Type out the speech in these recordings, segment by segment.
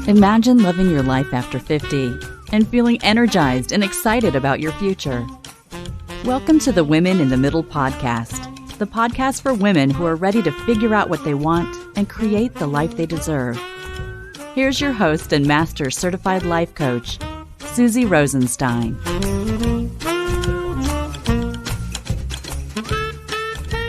Imagine living your life after 50 and feeling energized and excited about your future. Welcome to the Women in the Middle podcast, the podcast for women who are ready to figure out what they want and create the life they deserve. Here's your host and master certified life coach, Suzy Rosenstein.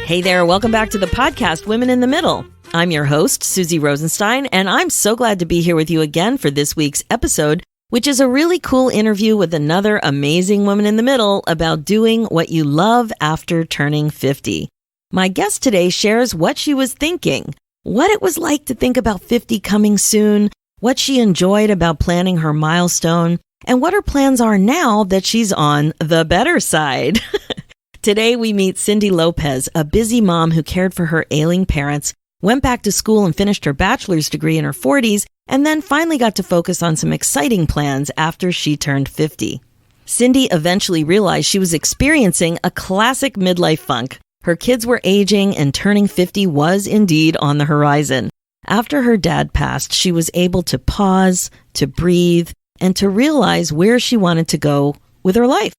Hey there, welcome back to the podcast, Women in the Middle. I'm your host, Suzy Rosenstein, and I'm so glad to be here with you again for this week's episode, which is a really cool interview with another amazing woman in the middle about doing what you love after turning 50. My guest today shares what she was thinking, what it was like to think about 50 coming soon, what she enjoyed about planning her milestone, and what her plans are now that she's on the better side. Today, we meet Cindy Lopez, a busy mom who cared for her ailing parents, went back to school and finished her bachelor's degree in her 40s, and then finally got to focus on some exciting plans after she turned 50. Cindy eventually realized she was experiencing a classic midlife funk. Her kids were aging and turning 50 was indeed on the horizon. After her dad passed, she was able to pause, to breathe, and to realize where she wanted to go with her life.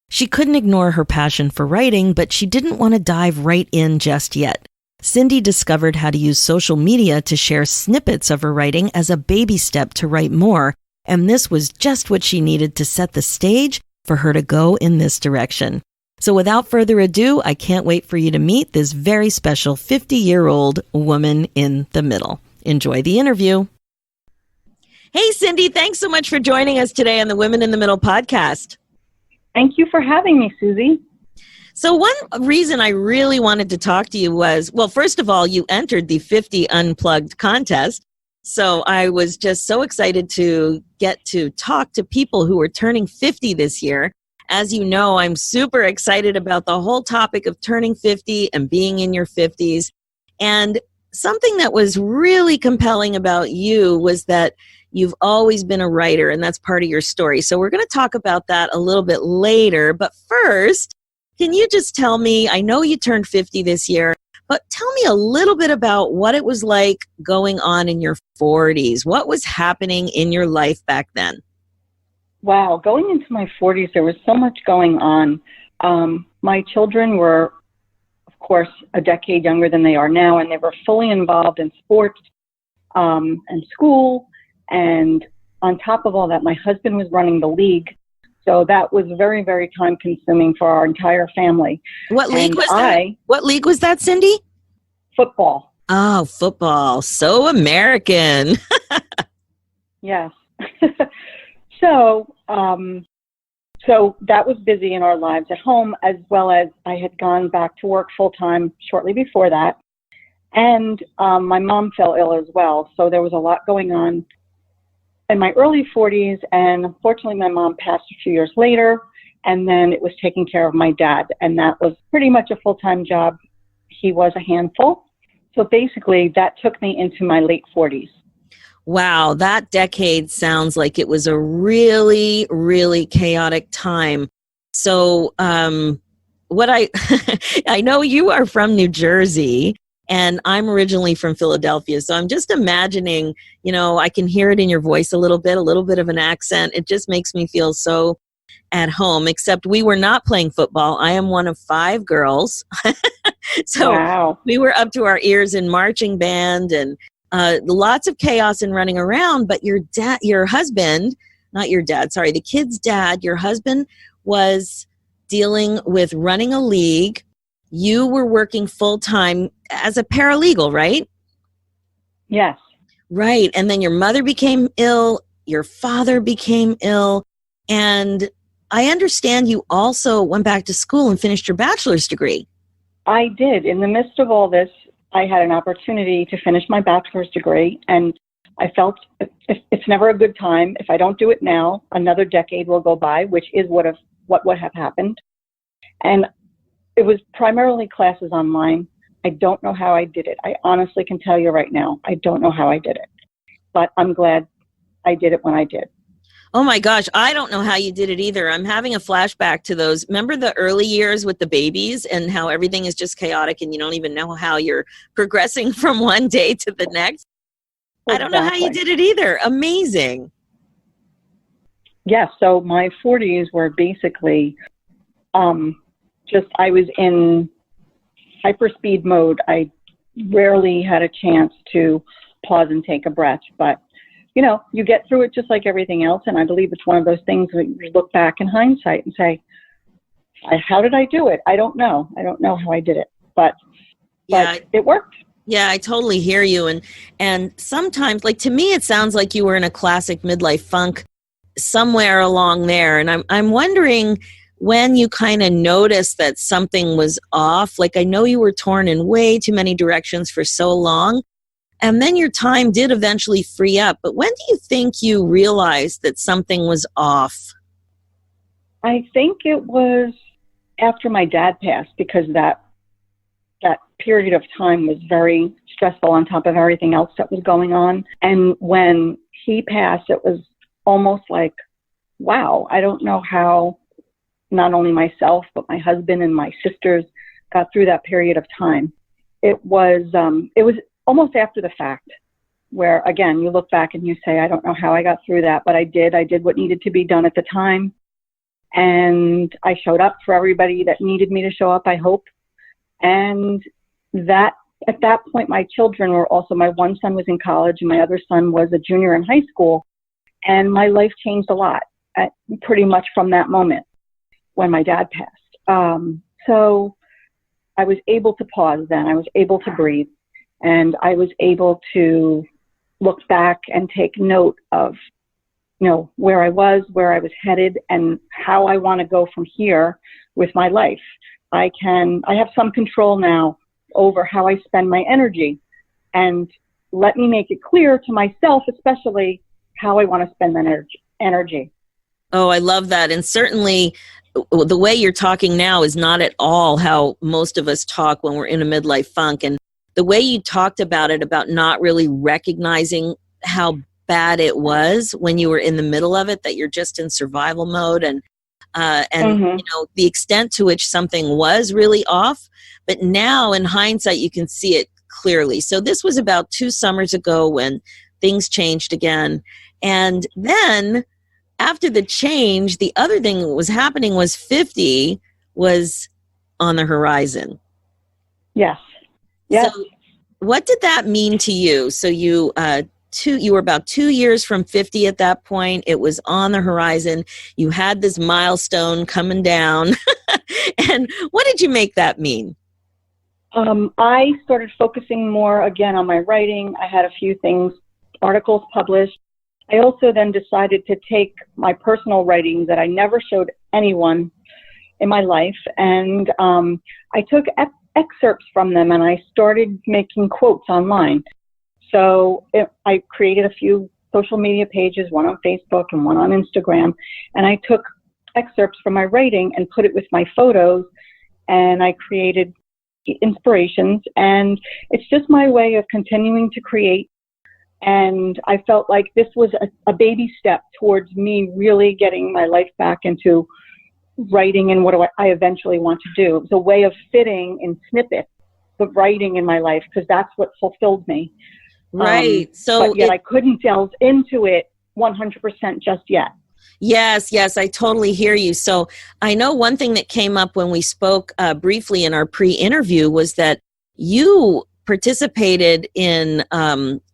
She couldn't ignore her passion for writing, but she didn't want to dive right in just yet. Cindy discovered how to use social media to share snippets of her writing as a baby step to write more, and this was just what she needed to set the stage for her to go in this direction. So without further ado, I can't wait for you to meet this very special 50-year-old woman in the middle. Enjoy the interview. Hey, Cindy, thanks so much for joining us today on the Women in the Middle podcast. Thank you for having me, Suzy. So one reason I really wanted to talk to you was, well, first of all, you entered the 50 Unplugged contest. So I was just so excited to get to talk to people who are turning 50 this year. As you know, I'm super excited about the whole topic of turning 50 and being in your 50s. And something that was really compelling about you was that you've always been a writer, and that's part of your story. So we're going to talk about that a little bit later. But first, can you just tell me, I know you turned 50 this year, but tell me a little bit about what it was like going on in your 40s. What was happening in your life back then? Wow, going into my 40s, there was so much going on. My children were, of course, a decade younger than they are now, and they were fully involved in sports and school. And on top of all that, my husband was running the league. So that was very, very time consuming for our entire family. What league was that? What league was that, Cindy? Football. Oh, football. So American. Yes. So that was busy in our lives at home, as well as I had gone back to work full time shortly before that. And my mom fell ill as well. So there was a lot going on in my early 40s, and unfortunately my mom passed a few years later, and then it was taking care of my dad, and that was pretty much a full-time job. He was a handful. So basically that took me into my late 40s. Wow, that decade sounds like it was a really, really chaotic time. So I know you are from New Jersey, and I'm originally from Philadelphia. So I'm just imagining, I can hear it in your voice a little bit of an accent. It just makes me feel so at home, except we were not playing football. I am one of 5 girls. So wow. We were up to our ears in marching band and lots of chaos and running around. But your husband, not your dad, sorry, the kid's dad, your husband was dealing with running a league. You were working full-time as a paralegal, right? Yes. Right. And then your mother became ill, your father became ill, and I understand you also went back to school and finished your bachelor's degree. I did. In the midst of all this, I had an opportunity to finish my bachelor's degree, and I felt it's never a good time. If I don't do it now, another decade will go by, which is what would have happened. And it was primarily classes online. I don't know how I did it. I honestly can tell you right now, I don't know how I did it. But I'm glad I did it when I did. Oh my gosh, I don't know how you did it either. I'm having a flashback to those. Remember the early years with the babies and how everything is just chaotic and you don't even know how you're progressing from one day to the next? I don't know how you did it either. Amazing. Yeah, so my 40s were basically I was in hyperspeed mode. I rarely had a chance to pause and take a breath, but you get through it just like everything else. And I believe it's one of those things that you look back in hindsight and say, how did I do it? I don't know. I don't know how I did it, but it worked. Yeah, I totally hear you. And sometimes, like, to me, it sounds like you were in a classic midlife funk somewhere along there. And I'm wondering when you kind of noticed that something was off. Like, I know you were torn in way too many directions for so long. And then your time did eventually free up. But when do you think you realized that something was off? I think it was after my dad passed, because that period of time was very stressful on top of everything else that was going on. And when he passed, it was almost like, wow, I don't know how not only myself, but my husband and my sisters got through that period of time. It was almost after the fact where, again, you look back and you say, I don't know how I got through that, but I did what needed to be done at the time. And I showed up for everybody that needed me to show up, I hope. And that at that point, my children were also, my one son was in college and my other son was a junior in high school. And my life changed a lot pretty much from that moment when my dad passed. So I was able to pause then. I was able to breathe. And I was able to look back and take note of, where I was headed, and how I want to go from here with my life. I have some control now over how I spend my energy, and let me make it clear to myself, especially, how I want to spend that energy. Oh, I love that. And certainly the way you're talking now is not at all how most of us talk when we're in a midlife funk. And the way you talked about it, about not really recognizing how bad it was when you were in the middle of it, that you're just in survival mode, and the extent to which something was really off. But now in hindsight, you can see it clearly. So this was about 2 summers ago when things changed again. And then after the change, the other thing that was happening was 50 was on the horizon. Yes. Yes. So what did that mean to you? So you were about 2 years from 50 at that point. It was on the horizon. You had this milestone coming down. And what did you make that mean? I started focusing more again on my writing. I had a few articles published. I also then decided to take my personal writings that I never showed anyone in my life, and I took excerpts from them, and I started making quotes online. So I created a few social media pages, one on Facebook and one on Instagram, and I took excerpts from my writing and put it with my photos, and I created inspirations, and it's just my way of continuing to create. And I felt like this was a baby step towards me really getting my life back into writing and what I eventually want to do. It was a way of fitting in snippets the writing in my life, because that's what fulfilled me. Right. But yet I couldn't delve into it 100% just yet. Yes, I totally hear you. So I know one thing that came up when we spoke briefly in our pre-interview was that you participated in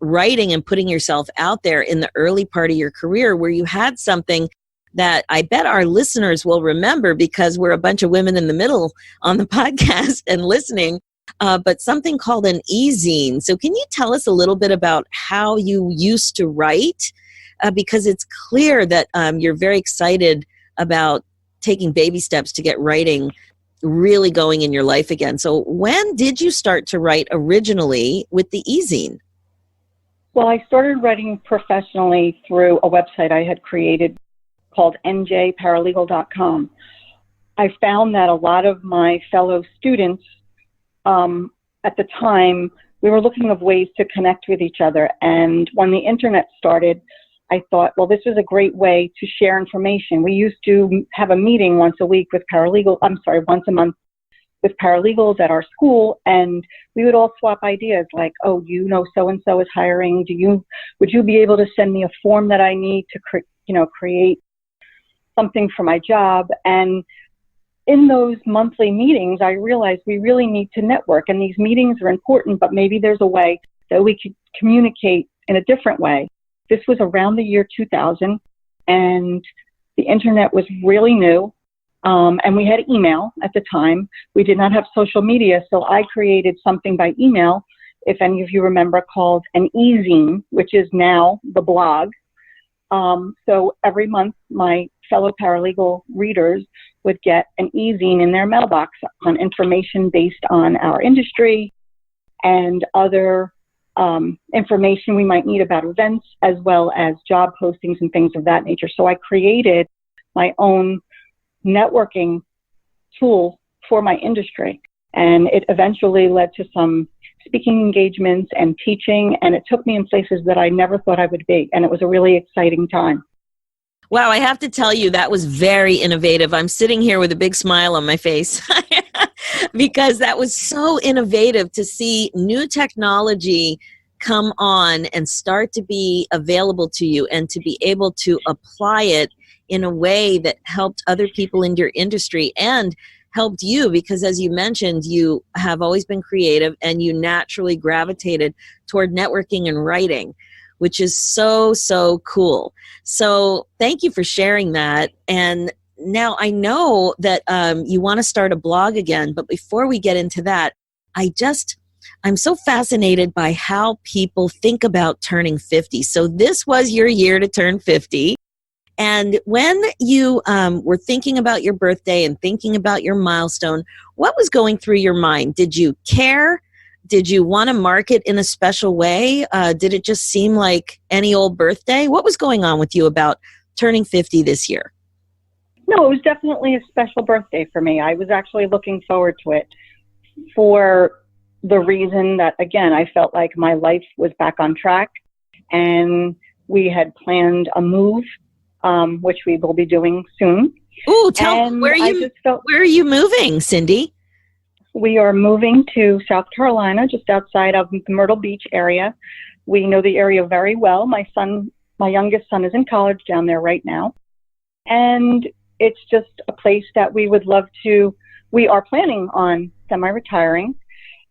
writing and putting yourself out there in the early part of your career, where you had something that I bet our listeners will remember, because we're a bunch of women in the middle on the podcast and listening, but something called an e-zine. So can you tell us a little bit about how you used to write? Because it's clear that you're very excited about taking baby steps to get writing really going in your life again. So when did you start to write originally with the e-zine? Well, I started writing professionally through a website I had created called njparalegal.com. I found that a lot of my fellow students at the time, we were looking of ways to connect with each other. And when the internet started, I thought, well, this was a great way to share information. We used to have a meeting once a month with paralegals at our school, and we would all swap ideas like, oh, so-and-so is hiring. Would you be able to send me a form that I need to create something for my job? And in those monthly meetings, I realized we really need to network, and these meetings are important, but maybe there's a way that we could communicate in a different way. This was around the year 2000, and the internet was really new. And we had email at the time. We did not have social media, so I created something by email, if any of you remember, called an e-zine, which is now the blog. So every month, my fellow paralegal readers would get an e-zine in their mailbox on information based on our industry and other information we might need about events, as well as job postings and things of that nature. So I created my own networking tool for my industry, and it eventually led to some speaking engagements and teaching, and it took me in places that I never thought I would be, and it was a really exciting time. Wow, I have to tell you, that was very innovative. I'm sitting here with a big smile on my face because that was so innovative to see new technology come on and start to be available to you and to be able to apply it in a way that helped other people in your industry and helped you, because as you mentioned, you have always been creative and you naturally gravitated toward networking and writing, which is so, so cool. So thank you for sharing that. And now I know that you want to start a blog again, but before we get into that, I'm so fascinated by how people think about turning 50. So this was your year to turn 50. And when you were thinking about your birthday and thinking about your milestone, what was going through your mind? Did you care? Did you want to mark it in a special way? Did it just seem like any old birthday? What was going on with you about turning 50 this year? No, it was definitely a special birthday for me. I was actually looking forward to it for the reason that, again, I felt like my life was back on track, and we had planned a move, which we will be doing soon. Ooh, tell me, where are you moving, Cindy? We are moving to South Carolina, just outside of the Myrtle Beach area. We know the area very well. My youngest son is in college down there right now. And it's just a place that we are planning on semi-retiring.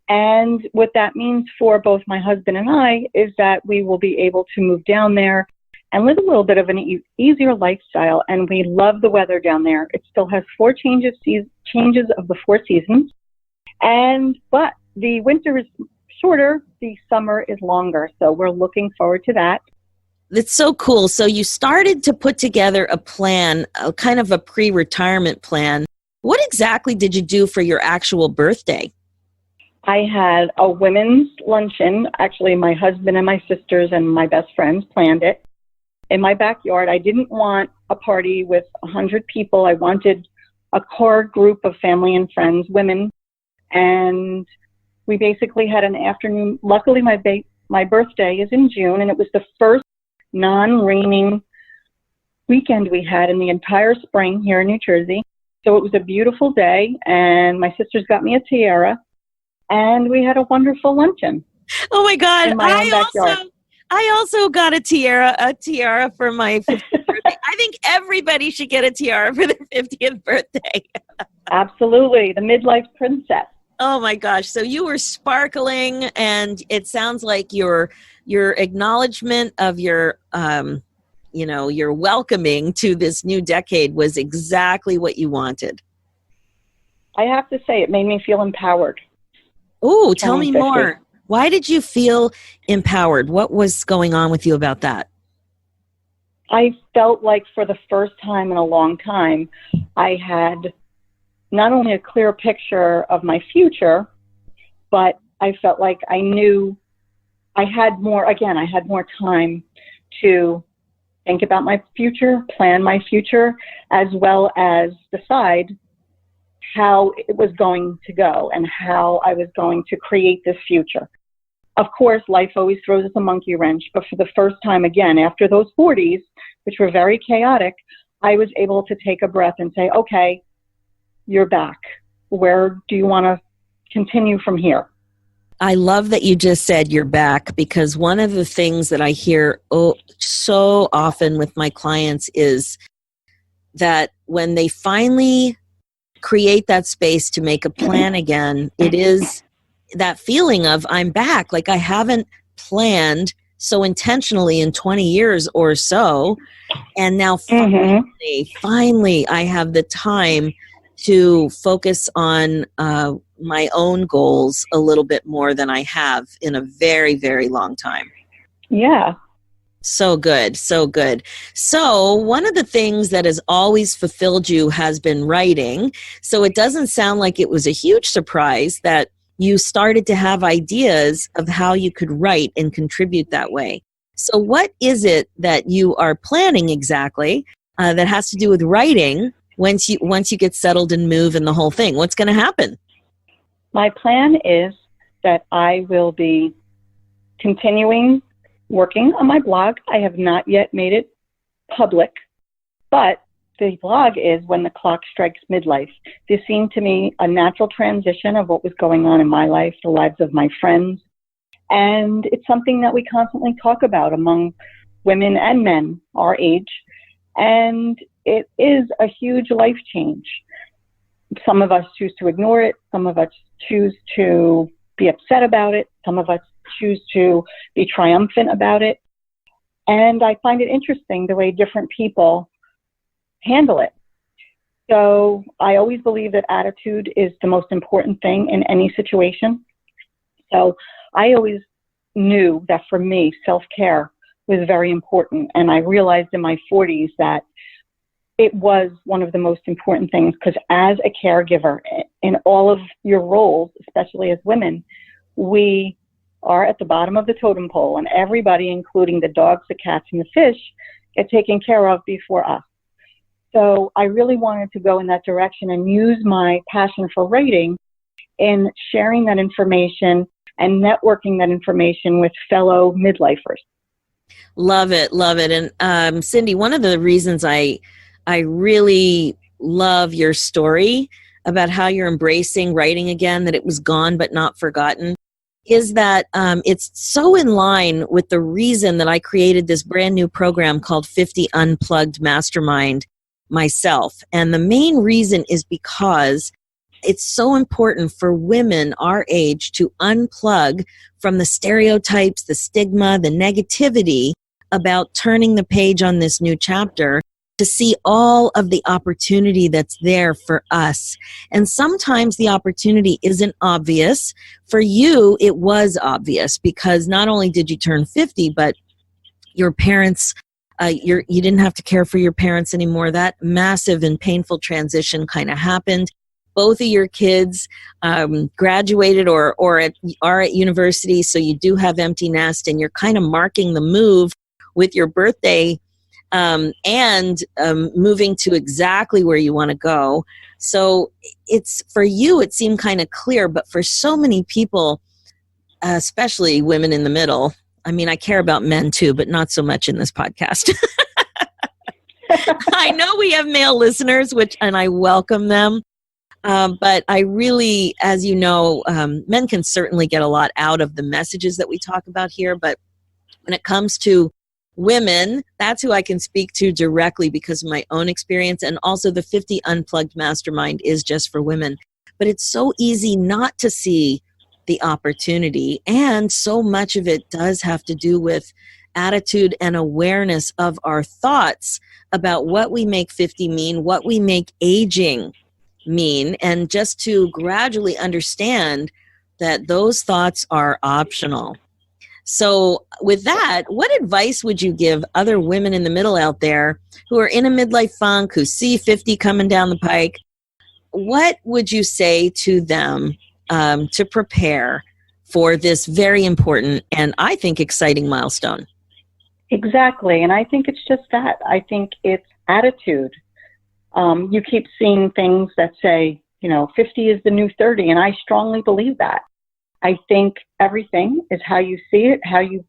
And what that means for both my husband and I is that we will be able to move down there and live a little bit of an easier lifestyle. And we love the weather down there. It still has 4 changes of the 4 seasons. But the winter is shorter, the summer is longer. So we're looking forward to that. That's so cool. So you started to put together a plan, a kind of a pre-retirement plan. What exactly did you do for your actual birthday? I had a women's luncheon. Actually, my husband and my sisters and my best friends planned it in my backyard. I didn't want a party with 100 people. I wanted a core group of family and friends, women. And we basically had an afternoon. Luckily, my birthday is in June, and it was the first non-raining weekend we had in the entire spring here in New Jersey. So it was a beautiful day, and my sisters got me a tiara, and we had a wonderful luncheon. Oh my God. In my own backyard. I also got a tiara for my 50th birthday. I think everybody should get a tiara for their 50th birthday. Absolutely. The Midlife princess. Oh my gosh. So you were sparkling, and it sounds like your acknowledgement of your your welcoming to this new decade was exactly what you wanted. I have to say, it made me feel empowered. Oh, tell me more. Why did you feel empowered? What was going on with you about that? I felt like for the first time in a long time, I had not only a clear picture of my future, but I felt like I knew I had more time to think about my future, plan my future, as well as decide how it was going to go and how I was going to create this future. of course, life always throws us a monkey wrench, but for the first time again, after those 40s, which were very chaotic, I was able to take a breath and say, okay, you're back. Where do you want to continue from here? I love that you just said you're back, because one of the things that I hear so often with my clients is that when they finally create that space to make a plan again, it is that feeling of I'm back. Like I haven't planned so intentionally in 20 years or so. And now finally I have the time to focus on my own goals a little bit more than I have in a very, very long time. Yeah. So good. So good. So one of the things that has always fulfilled you has been writing. So it doesn't sound like it was a huge surprise that you started to have ideas of how you could write and contribute that way. So what is it that you are planning exactly that has to do with writing once you get settled and move and the whole thing? What's going to happen? My plan is that I will be continuing working on my blog. I have not yet made it public, but the blog is When the Clock Strikes Midlife. This seemed to me a natural transition of what was going on in my life, the lives of my friends, and it's something that we constantly talk about among women and men our age, and it is a huge life change. Some of us choose to ignore it, some of us choose to be upset about it, some of us choose to be triumphant about it, and I find it interesting the way different people handle it. So I always believe that attitude is the most important thing in any situation. So I always knew that for me, self-care was very important. And I realized in my 40s that it was one of the most important things, because as a caregiver in all of your roles, especially as women, we are at the bottom of the totem pole, and everybody, including the dogs, the cats, and the fish, get taken care of before us. So I really wanted to go in that direction and use my passion for writing in sharing that information and networking that information with fellow midlifers. Love it. Love it. And Cindy, one of the reasons I really love your story about how you're embracing writing again, that it was gone but not forgotten, is that it's so in line with the reason that I created this brand new program called 50 Unplugged Mastermind myself. And the main reason is because it's so important for women our age to unplug from the stereotypes, the stigma, the negativity about turning the page on this new chapter, to see all of the opportunity that's there for us. And sometimes the opportunity isn't obvious. For you, it was obvious, because not only did you turn 50, but your parents, you didn't have to care for your parents anymore. That massive and painful transition kind of happened. Both of your kids graduated or are at university, so you do have empty nest, and you're kind of marking the move with your birthday and moving to exactly where you want to go. So it's, for you, it seemed kind of clear, but for so many people, especially women in the middle, I mean, I care about men too, but not so much in this podcast. I know we have male listeners, and I welcome them. But I really, as you know, men can certainly get a lot out of the messages that we talk about here. But when it comes to women, that's who I can speak to directly because of my own experience. And also the 50 Unplugged Mastermind is just for women. But it's so easy not to see the opportunity. And so much of it does have to do with attitude and awareness of our thoughts about what we make 50 mean, what we make aging mean, and just to gradually understand that those thoughts are optional. So with that, what advice would you give other women in the middle out there who are in a midlife funk, who see 50 coming down the pike? What would you say to them to prepare for this very important and I think exciting milestone? Exactly. And I think it's just that. I think it's attitude. You keep seeing things that say, 50 is the new 30, and I strongly believe that. I think everything is how you see it, how you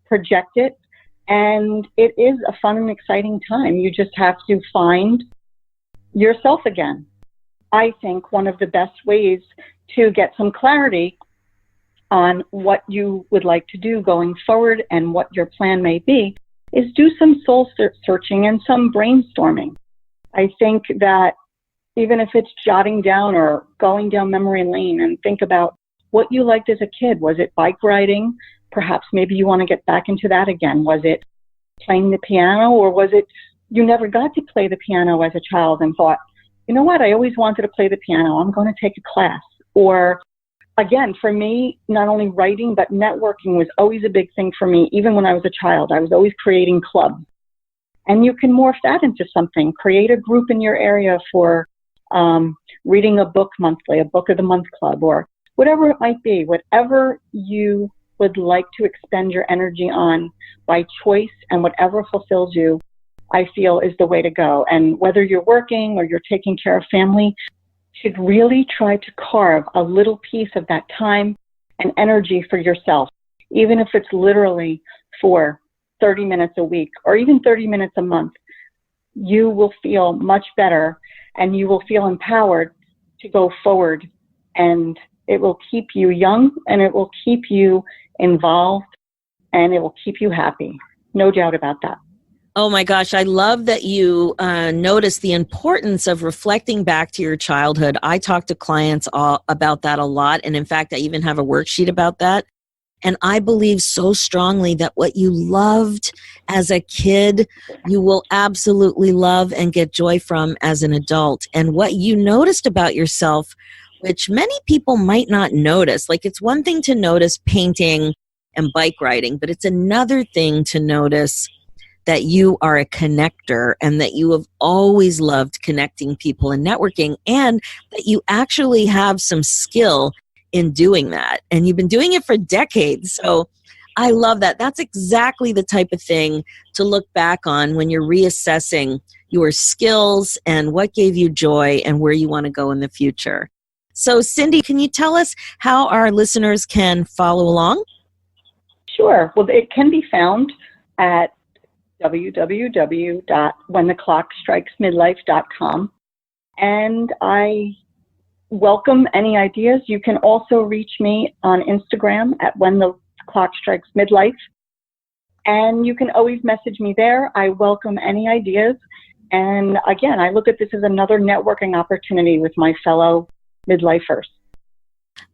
project it, and it is a fun and exciting time. You just have to find yourself again. I think one of the best ways to get some clarity on what you would like to do going forward and what your plan may be is do some soul searching and some brainstorming. I think that even if it's jotting down or going down memory lane and think about what you liked as a kid. Was it bike riding? Perhaps maybe you want to get back into that again. Was it playing the piano, or was it you never got to play the piano as a child and thought, you know what, I always wanted to play the piano. I'm going to take a class. Or again, for me, not only writing, but networking was always a big thing for me. Even when I was a child, I was always creating clubs. And you can morph that into something. Create a group in your area for reading a book monthly, a book of the month club, or whatever it might be. Whatever you would like to expend your energy on by choice and whatever fulfills you, I feel is the way to go. And whether you're working or you're taking care of family, you should really try to carve a little piece of that time and energy for yourself, even if it's literally for 30 minutes a week or even 30 minutes a month. You will feel much better and you will feel empowered to go forward, and it will keep you young and it will keep you involved and it will keep you happy. No doubt about that. Oh my gosh, I love that you notice the importance of reflecting back to your childhood. I talk to clients about that a lot. And in fact, I even have a worksheet about that. And I believe so strongly that what you loved as a kid, you will absolutely love and get joy from as an adult. And what you noticed about yourself, which many people might not notice, like it's one thing to notice painting and bike riding, but it's another thing to notice that you are a connector and that you have always loved connecting people and networking, and that you actually have some skill in doing that. And you've been doing it for decades. So I love that. That's exactly the type of thing to look back on when you're reassessing your skills and what gave you joy and where you want to go in the future. So Cindy, can you tell us how our listeners can follow along? Sure. Well, it can be found at www.whentheclockstrikesmidlife.com. And I welcome any ideas. You can also reach me on Instagram at whentheclockstrikesmidlife. And you can always message me there. I welcome any ideas. And again, I look at this as another networking opportunity with my fellow midlifers.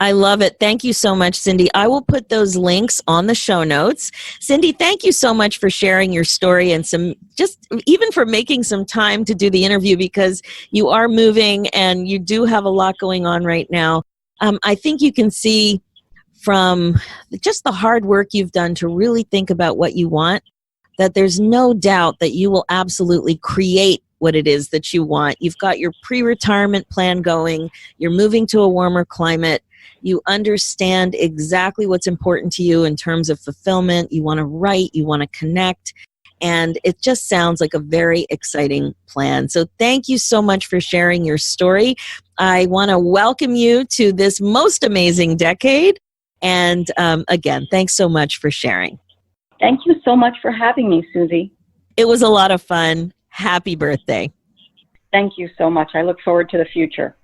I love it. Thank you so much, Cindy. I will put those links on the show notes. Cindy, thank you so much for sharing your story and even for making some time to do the interview, because you are moving and you do have a lot going on right now. I think you can see from just the hard work you've done to really think about what you want, that there's no doubt that you will absolutely create what it is that you want. You've got your pre-retirement plan going. You're moving to a warmer climate. You understand exactly what's important to you in terms of fulfillment. You want to write, you want to connect, and it just sounds like a very exciting plan. So thank you so much for sharing your story. I want to welcome you to this most amazing decade. And again, thanks so much for sharing. Thank you so much for having me, Suzy. It was a lot of fun. Happy birthday. Thank you so much. I look forward to the future.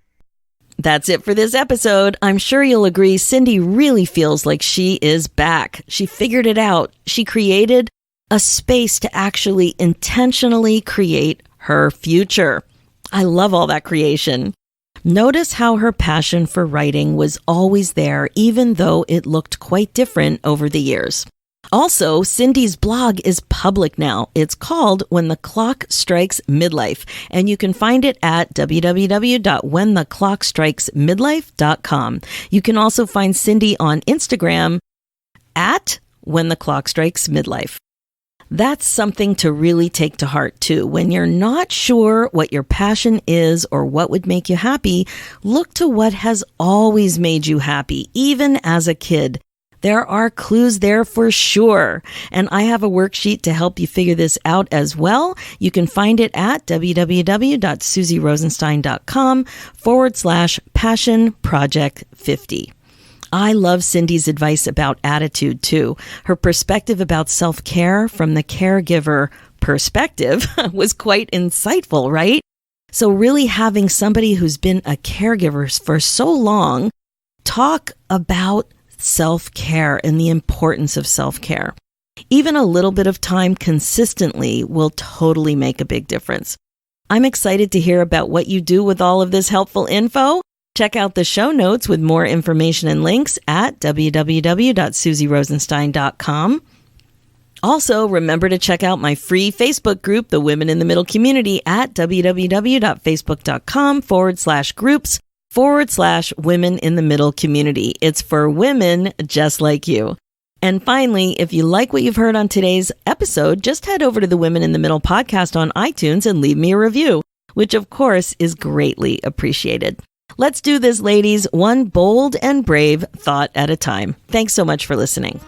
That's it for this episode. I'm sure you'll agree Cindy really feels like she is back. She figured it out. She created a space to actually intentionally create her future. I love all that creation. Notice how her passion for writing was always there, even though it looked quite different over the years. Also, Cindy's blog is public now. It's called When the Clock Strikes Midlife, and you can find it at www.whentheclockstrikesmidlife.com. You can also find Cindy on Instagram at When the Clock Strikes Midlife. That's something to really take to heart too. When you're not sure what your passion is or what would make you happy, look to what has always made you happy, even as a kid. There are clues there for sure. And I have a worksheet to help you figure this out as well. You can find it at www.suzyrosenstein.com/passion project 50. I love Cindy's advice about attitude too. Her perspective about self-care from the caregiver perspective was quite insightful, right? So really having somebody who's been a caregiver for so long talk about self-care and the importance of self-care. Even a little bit of time consistently will totally make a big difference. I'm excited to hear about what you do with all of this helpful info. Check out the show notes with more information and links at www.suzyrosenstein.com. Also, remember to check out my free Facebook group, the Women in the Middle Community, at www.facebook.com/groups/Women in the Middle Community. It's for women just like you. And finally, if you like what you've heard on today's episode, just head over to the Women in the Middle podcast on iTunes and leave me a review, which of course is greatly appreciated. Let's do this, ladies, one bold and brave thought at a time. Thanks so much for listening.